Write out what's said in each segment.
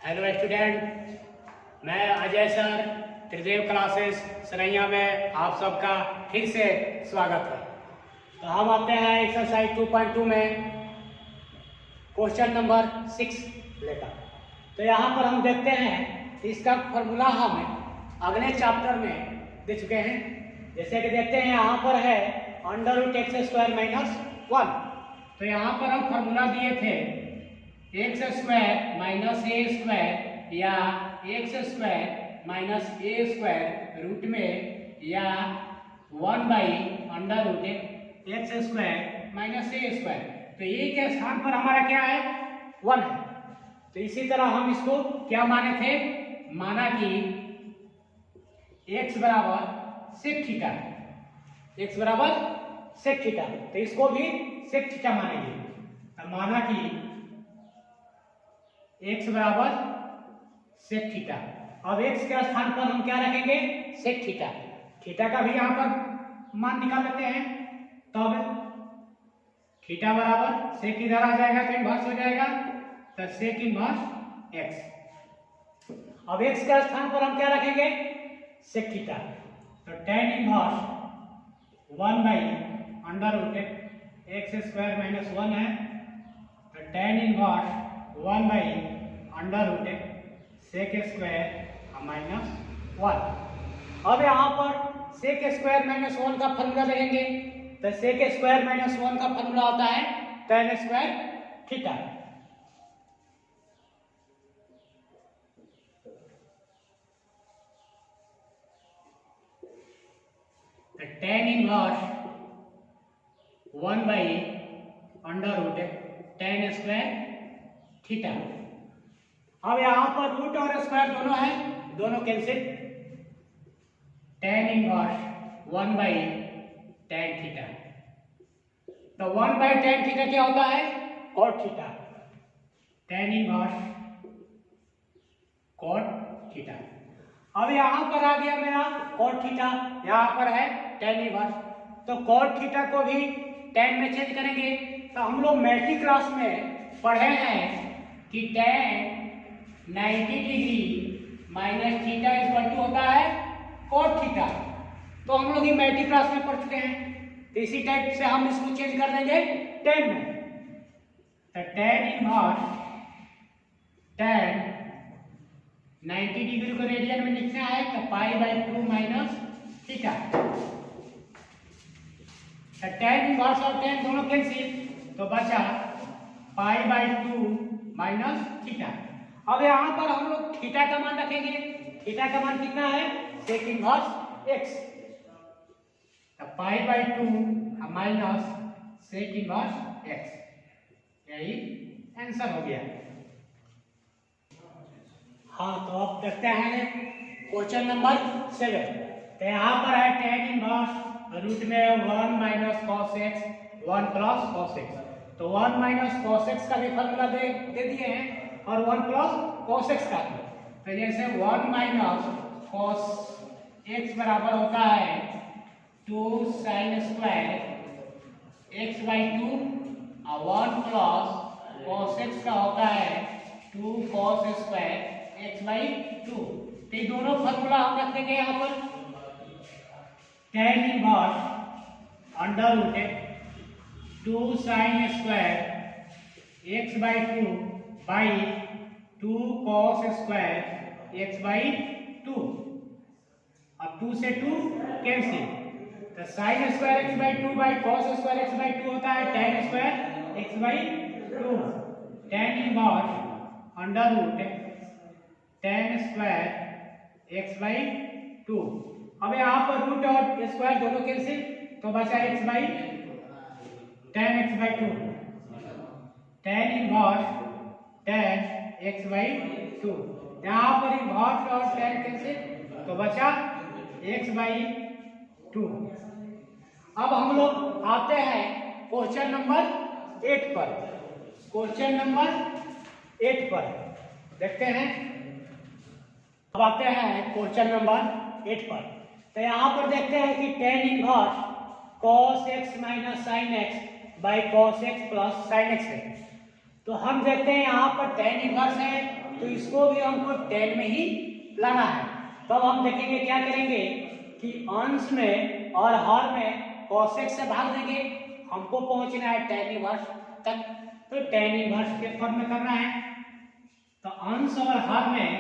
Hello student, मैं Ajay sir त्रिदेव classes Saraiya में आप सबका फिर से स्वागत है। तो हम आते हैं एक्सरसाइज 2.2 में क्वेश्चन नंबर 6 लेकर। तो यहाँ पर हम देखते हैं इसका फॉर्मूला हम अगले चैप्टर में दे चुके हैं। जैसे कि देखते हैं यहाँ पर है √x² - 1। तो यहाँ पर हम फॉर्मूला दिए थे x² - a² या x² - a² रूट में या 1/√x² - a²। तो ये के स्थान पर हमारा क्या है, 1 है। तो इसी तरह हम इसको क्या माने थे, माना कि x बराबर sec थीटा, x बराबर sec थीटा। तो इसको भी sec थीटा मानेंगे। तो माना कि x बराबर sec थीटा। अब x के स्थान पर हम क्या रखेंगे, sec थीटा। थीटा का भी यहाँ पर मान निकाल लेते हैं। तब थीटा बराबर sec इधर आ जाएगा तो इनवर्स हो जाएगा, तो sec इनवर्स x। अब x के स्थान पर हम क्या रखेंगे, sec थीटा। तो tan इनवर्स 1/√x² - 1 है। तो tan इनवर्स 1/√x sec² - 1। अब यहाँ पर sec² - 1 का फॉर्मूला देखेंगे। तो sec² - 1 का फॉर्मूला होता है tan² थीटा। तो tan inverse 1/√x tan² theta. अब यहाँ पर रूट और स्क्वायर दोनों है, दोनों cancel. tan inverse 1/tan theta. तो 1/tan थीटा क्या होता है, cot theta. tan inverse cot theta. अब यहाँ पर आ गया मेरा cot थीटा, यहाँ पर है tan इनवर्स। तो cot थीटा को भी tan में चेंज करेंगे। तो हम लोग मैट्रिक क्लास में पढ़े हैं कि tan 90 degree minus theta equal to होता है cot थीटा। तो हम लोग ये मैट्रिक क्लास में पढ़ चुके हैं। तो इसी टाइप से हम इसको चेंज कर देंगे tan में। तो tan इनवर्स tan 90 डिग्री को रेडियन में लिखना है तो π/2 माइनस थीटा। तो tan इनवर्स और tan दोनों कैंसिल, तो बचा π/2 माइनस थीटा। अब यहाँ पर हम लोग थीटा का मान रखेंगे। थीटा का मान कितना है, sec इनवर्स x। तो π/2 माइनस sec इनवर्स x, यही आंसर हो गया। हाँ, तो अब देखते हैं क्वेश्चन नंबर 7। तो यहाँ पर है tan इनवर्स रूट में 1 - cos x 1 + cos x। तो 1 - cos x का भी फॉर्मूला दे दिए हैं और 1 + cos x का भी। तो जैसे 1 - cos x बराबर होता है 2 sin² x/2 और 1 + cos x का होता है 2 cos² x/2। तो ये दोनों फॉर्मूला हम रख देंगे यहाँ पर। tan inverse √x 2 sin² x/2 by 2 cos² x/2। अब 2 से 2 कैंसिल। तो sin² x/2 by cos² x/2 होता है tan² x/2। tan inverse √tan² x/2। अब यहाँ पर रूट और स्क्वायर दोनों कैंसिल, तो बचा tan x/2। tan inverse tan x/2। यहाँ पर इनवर्स और tan कैंसिल, तो बचा x/2। अब हम लोग आते हैं क्वेश्चन नंबर 8 पर। क्वेश्चन नंबर 8 पर देखते हैं। अब आते हैं क्वेश्चन नंबर 8 पर। तो यहाँ पर देखते हैं कि tan inverse cos x - sin x by cos x plus sine x है। तो हम देखते हैं यहाँ पर tan इनवर्स है, तो इसको भी हमको tan में ही लाना है। तब हम देखेंगे क्या करेंगे कि अंश में और हर में cos x से भाग देंगे, हमको पहुंचना है tan इनवर्स तक। तो tan इनवर्स के फॉर्म में करना है, तो अंश और हर में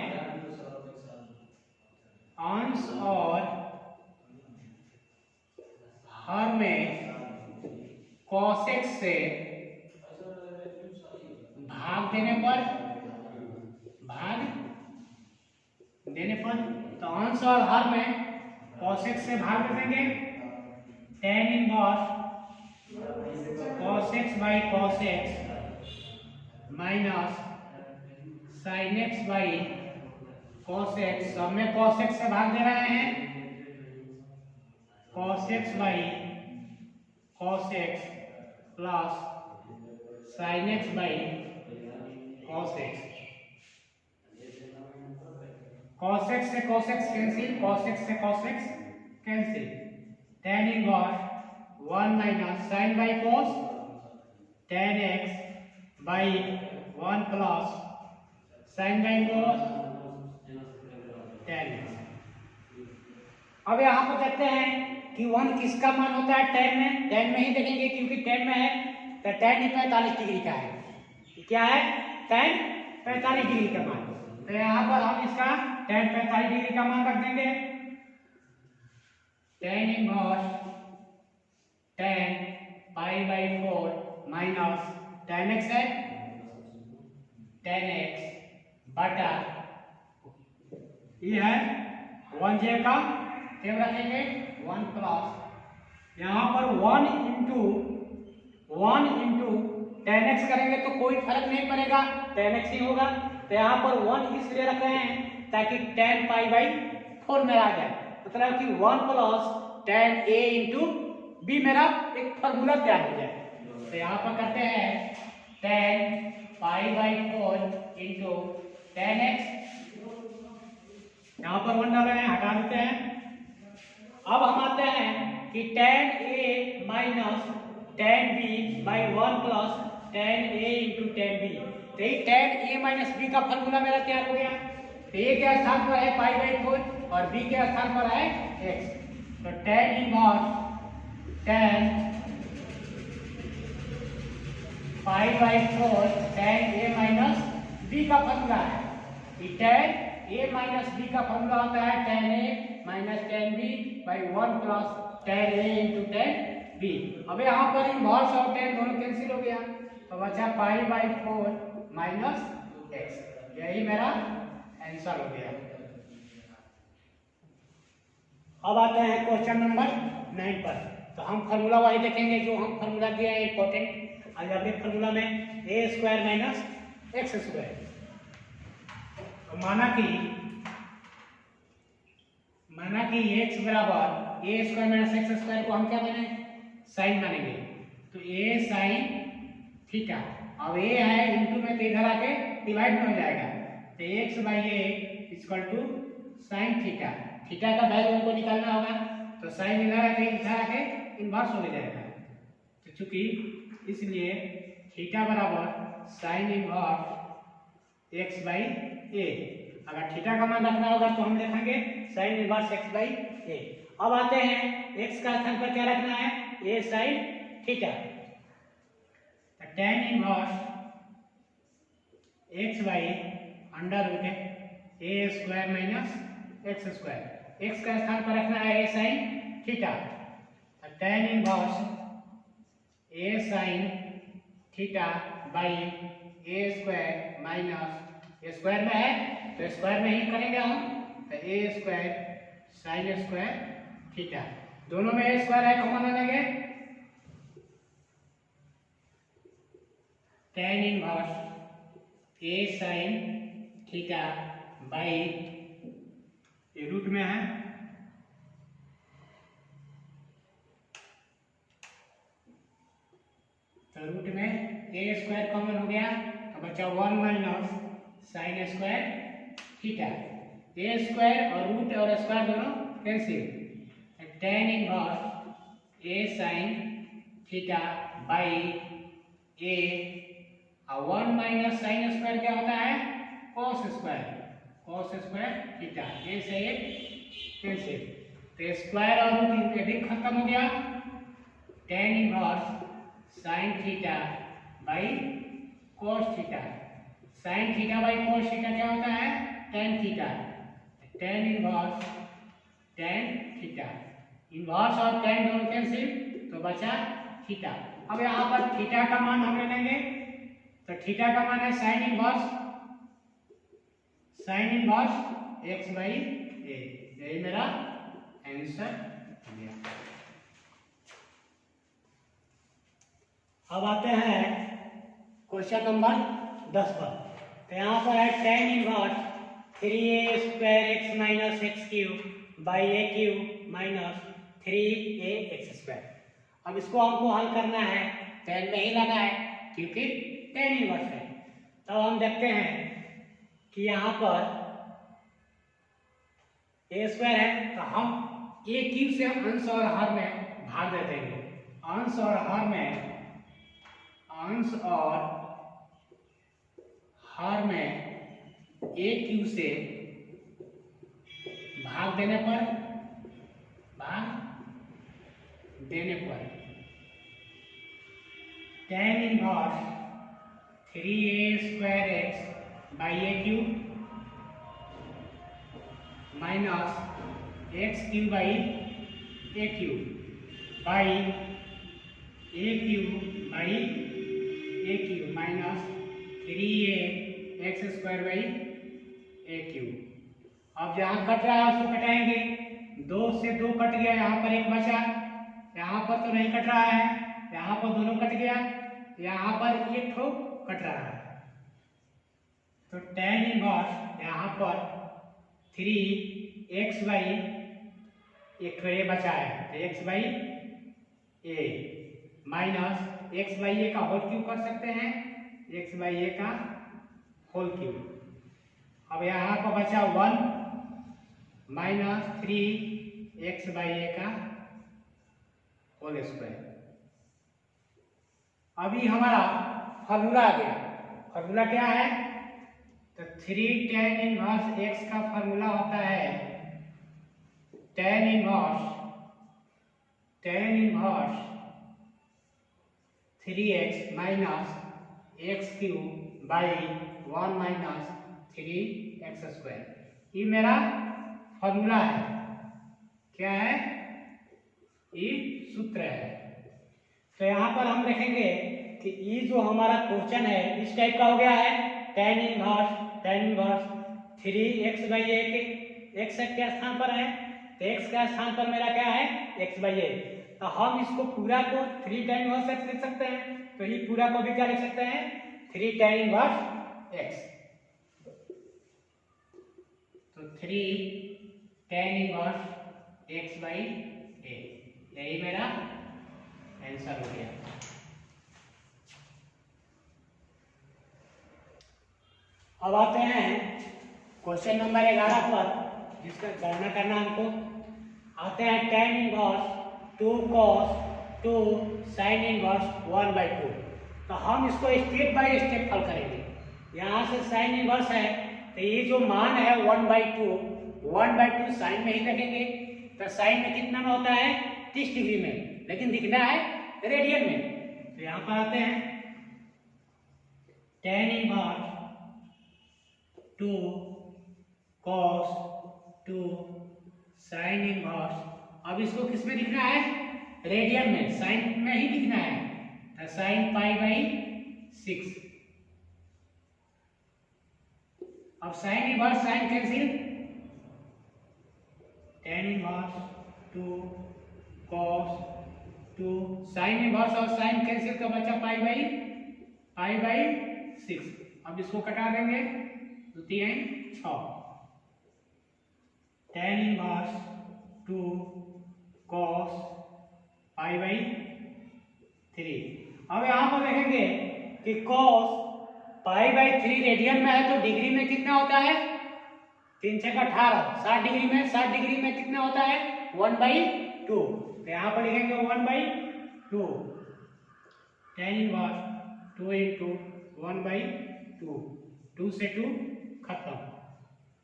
cos x से भाग देने पर तो अंश और हर में cos x से भाग दे देंगे, tan inverse cos x by cos x minus sin x by cos x, सब में cos x से भाग दे रहे हैं, cos x by cos x plus sin x by cos x। cos x से cos x cancel, cos x से cos x cancel, tan inverse 1 minus sin by cos tan x by 1 plus sin by cos tan x। अब यहाँ पर देखते हैं कि 1 किसका मान होता है tan में, tan में ही देखेंगे क्योंकि tan में है, तो tan ही 45 डिग्री का है। क्या है? tan 45 डिग्री का मान। तो यहाँ पर हम इसका tan 45 डिग्री का मान रख देंगे, tan inverse tan pi by 4 minus tan x है, tan x बटा ये है 1j का टेब रखेंगे 1 प्लस यहाँ पर 1 इंटू tan x करेंगे तो कोई फर्क नहीं पड़ेगा, tan x ही होगा। तो यहाँ पर 1 इसलिए रख रहे हैं ताकि tan पाई बाई 4 मेरा आ जाए, मतलब कि 1 plus tan a into B मेरा एक फॉर्मूला तैयार हो जाए। तो यहाँ पर करते हैं tan pi by 4 into tan x, यहाँ पर 1 डाल रहे हैं, हटा देते हैं। अब हम आते हैं कि tan a minus tan b by 1 plus tan a into tan b। तो ये tan a माइनस b का फॉर्मूला मेरा तैयार हो गया। तो a के स्थान पर है पाई बाई 4 और b के स्थान पर है x। तो tan inverse tan pi by 4 tan a minus b का फॉर्मूला है। tan a माइनस b का फॉर्मूला होता है tan a minus tan b by 1 plus tan a into tan b। अब यहाँ पर इनवर्स और tan दोनों कैंसिल हो गया, तो बचा पाई बाई 4 माइनस x। यही मेरा आंसर हो गया। अब आते हैं क्वेश्चन नंबर 9 पर। तो हम फॉर्मूला वही देखेंगे जो हम फॉर्मूला दिया है इंपॉर्टेंट अलजेब्रिक फॉर्मूला में, a square minus x square. तो माना कि x बराबर ए स्क्वायर माइनस एक्स स्क्वायर को हम क्या माने? साइन मानेंगे। तो ए साइन थीटा, अब ए है इंटू में तो इधर आके डिवाइड में हो जाएगा, तो x by a equal to sine theta. Theta का वैल्यू हमको निकालना होगा, तो साइन इधर आके इनवर्स हो जाएगा। तो चूंकि इसलिए थीटा बराबर साइन इनवर्स x बाई ए। अगर थीटा का मान रखना होगा तो हम लिखेंगे साइन इनवर्स x बाई ए। अब आते हैं x का स्थान पर क्या रखना है? a sine theta. tan inverse x by under root a square minus x square. x का स्थान पर रखना है a sine theta. tan inverse a sine theta by a square minus square में है तो स्क्वायर में ही करेंगे हम, तो a square sine square theta. दोनों में ए स्क्वायर है, कॉमन लेंगे। tan inverse a sine theta by ये रूट में है, तो रूट में ए स्क्वायर कॉमन हो गया, तो बचा 1 minus sine square theta. A square और रूट और स्क्वायर दोनों cancel. tan inverse a sine theta by a, और 1 माइनस साइन स्क्वायर क्या होता है? Cos square theta. ए से ए कैंसिल, तो स्क्वायर और रूट ये भी खत्म हो गया। tan inverse sine theta by cos theta. Sine theta by cos theta क्या होता है? tan theta. tan inverse tan theta, inverse और tan दोनों कैंसिल, तो बचा थीटा। अब यहाँ पर थीटा का मान हम ले लेंगे, तो थीटा का मान है साइन इनवर्स एक्स बाई ए। यही मेरा आंसर हो गया। अब आते हैं क्वेश्चन नंबर 10 पर। तो यहाँ पर है tan inverse 3a square x minus x cube by A cube minus 3ax square. अब इसको हमको हल करना है, tan में ही लाना है क्योंकि tan इनवर्स है। तब हम देखते हैं कि यहाँ पर ए स्क्वायर है, तो हम ए क्यूब से अंश और हर में भाग दे देंगे। अंश और हर में ए क्यूब से भाग देने पर tan inverse 3a square x by A cube minus x cube by A cube by A cube minus 3a x square by A cube. अब जहाँ कट रहा है उसको कटाएंगे, 2 से 2 कट गया, यहाँ पर एक बचा, यहाँ पर तो नहीं कट रहा है, यहाँ पर दोनों कट गया, यहाँ पर एक ठो कट रहा है। तो tan इनवर्स यहाँ पर 3x बाई एक ठो ए बचा है, तो x by a minus x by a का होल क्यूब कर सकते हैं, x बाई ए का होल क्यूब। अब यहाँ पर बचा 1 माइनस 3x बाई ए का होल स्क्वायर। अभी हमारा फॉर्मूला आ गया। फॉर्मूला क्या है? तो 3 tan इनवर्स x का फॉर्मूला होता है tan inverse 3x minus x cube by 1 minus 3x square. ये मेरा फॉर्मूला है। क्या है? ये सूत्र है। तो यहाँ पर हम देखेंगे कि ये जो हमारा क्वेश्चन है इस टाइप का हो गया है। tan इनवर्स 3x बाई ए के x के स्थान पर है, तो x के स्थान पर मेरा क्या है? x बाई ए। तो हम इसको पूरा को 3 tan इनवर्स x लिख सकते हैं, तो ये पूरा को भी क्या लिख सकते हैं? 3 tan इनवर्स x। तो 3 tan इनवर्स x बाई ए, यही मेरा आंसर हो गया। अब आते हैं क्वेश्चन नंबर 11 पर, जिसका गणना करना हमको। आते हैं tan inverse 2 cos 2 sin inverse 1/2। तो हम इसको स्टेप बाय स्टेप हल करेंगे। यहाँ से sin इनवर्स है, तो ये जो मान है 1/2 साइन में ही रखेंगे। तो साइन में कितना में होता है? 30 डिग्री में, लेकिन दिखना है रेडियन में। तो यहाँ पर आते हैं tan inverse 2 cos 2 sin inverse. अब इसको किस में लिखना है? रेडियन में, साइन में ही लिखना है। तो साइन π/6। अब sine inverse sine cancel, tan inverse 2 cos 2 sine inverse और साइन कैंसिल का बचा π/6। अब इसको कटा देंगे, 2 3 6। tan inverse 2 cos π/3। अब यहाँ पर देखेंगे कि cos π/3 रेडियन में है, तो डिग्री में कितना होता है? 3 6 18, 60 डिग्री में, 60 डिग्री में कितना होता है? 1/2। तो यहाँ पर लिखेंगे 1/2। tan इनवर्स 2 इंटू 1/2, 2 से 2 खत्म,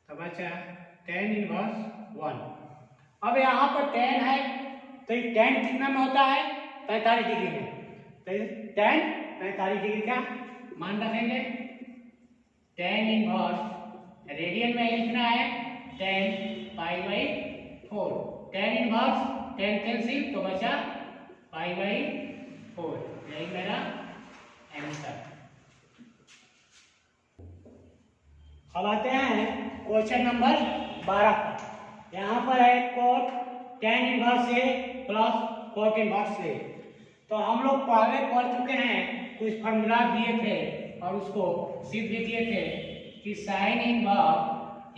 तो बचा tan इनवर्स 1। अब यहाँ पर tan है तो ये tan कितना में होता है, 45 डिग्री में, तो tan 45 डिग्री का मान रखेंगे। tan इनवर्स रेडियन में लिखना है tan π/4, tan inverse tan cancel तो बचा π/4, यही मेरा आंसर। अब आते हैं क्वेश्चन नंबर 12 पर। यहाँ पर है cot tan inverse A plus cot inverse A। तो हम लोग पहले पढ़ चुके हैं, कुछ फॉर्मूला दिए थे और उसको सिद्ध भी किए थे कि sine inverse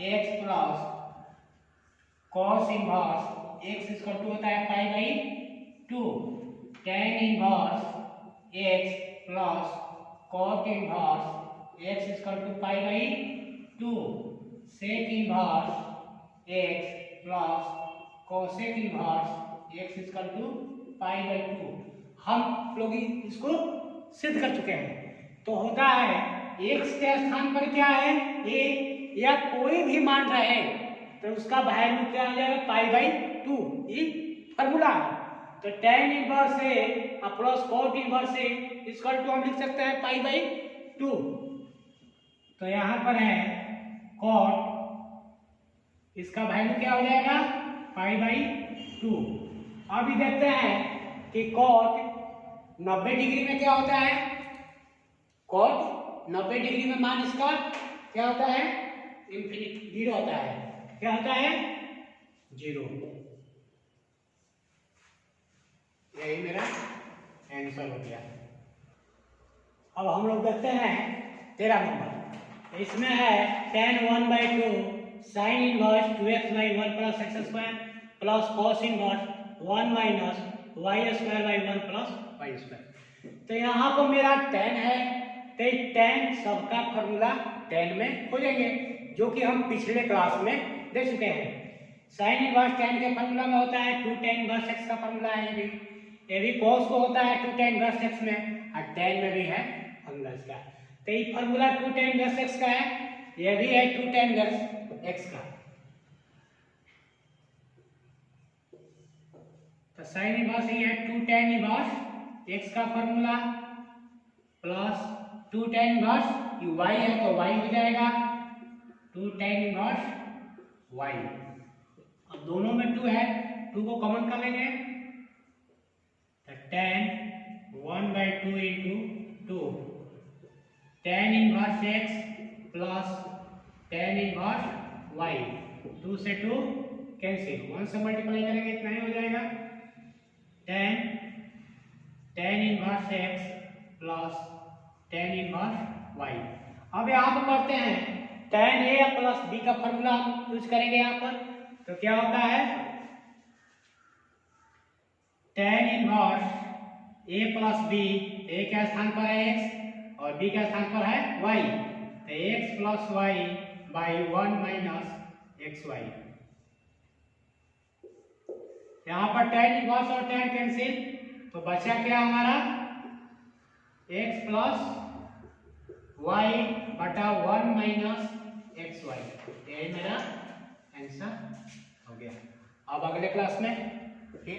x plus cos inverse x equal to होता है π/2, tan inverse x plus cot inverse x equal to π/2, sec inverse x plus cosec inverse x equal to π/2। हम लोग इसको सिद्ध कर चुके हैं। तो होता है x के स्थान पर क्या है, a या कोई भी मान रहे तो उसका वैल्यू क्या आ जाएगा, π/2, ये फॉर्मूला है। तो tan inverse a plus cot inverse a equal to हम लिख सकते हैं π/2। तो यहाँ पर है cot, इसका वैल्यू क्या हो जाएगा, π/2। अभी देखते हैं कि cot 90 डिग्री में क्या होता है, cot 90 डिग्री में मान इसका क्या होता है, इंफिनिटी, 0 होता है। क्या होता है, 0। यही मेरा आंसर हो गया। अब हम लोग देखते हैं 13 नंबर। इसमें है tan 1/2 sine inverse 2x/1 plus x² plus cos inverse 1 minus y²/1 plus y²। तो यहाँ पर मेरा tan है, तो tan सबका फॉर्मूला tan में खोजेंगे, जो कि हम पिछले क्लास में देख चुके हैं। साइन इनवर्स tan के फॉर्मूला में होता है 2 tan इनवर्स x का फॉर्मूला है, ये भी cos को होता है 2 tan इनवर्स x में, और tan में भी है फॉर्मूला इसका। तो ये फॉर्मूला 2 tan इनवर्स x का है, ये भी है 2 tan इनवर्स x का। तो साइन इनवर्स ये है 2 tan इनवर्स x का formula plus 2 tan inverse y है तो y हो जाएगा 2 tan इनवर्स y। अब दोनों में 2 है, 2 को कॉमन कर लेंगे, तो tan 1/2 into 2 tan inverse x plus tan inverse y, 2 से 2 कैंसिल, 1 से मल्टीप्लाई करेंगे इतना ही हो जाएगा, tan inverse x plus tan inverse y। अब यहाँ पर करते हैं tan a प्लस b का फॉर्मूला यूज करेंगे यहाँ पर। तो क्या होता है, tan inverse a plus b, a के स्थान पर है x और b के स्थान पर है y, तो x plus y by 1 minus xy। यहाँ पर tan इनवर्स और tan कैंसिल, तो बचा क्या हमारा, x प्लस y बटा 1 माइनस xy। यही मेरा आंसर हो गया। अब अगले क्लास में फिर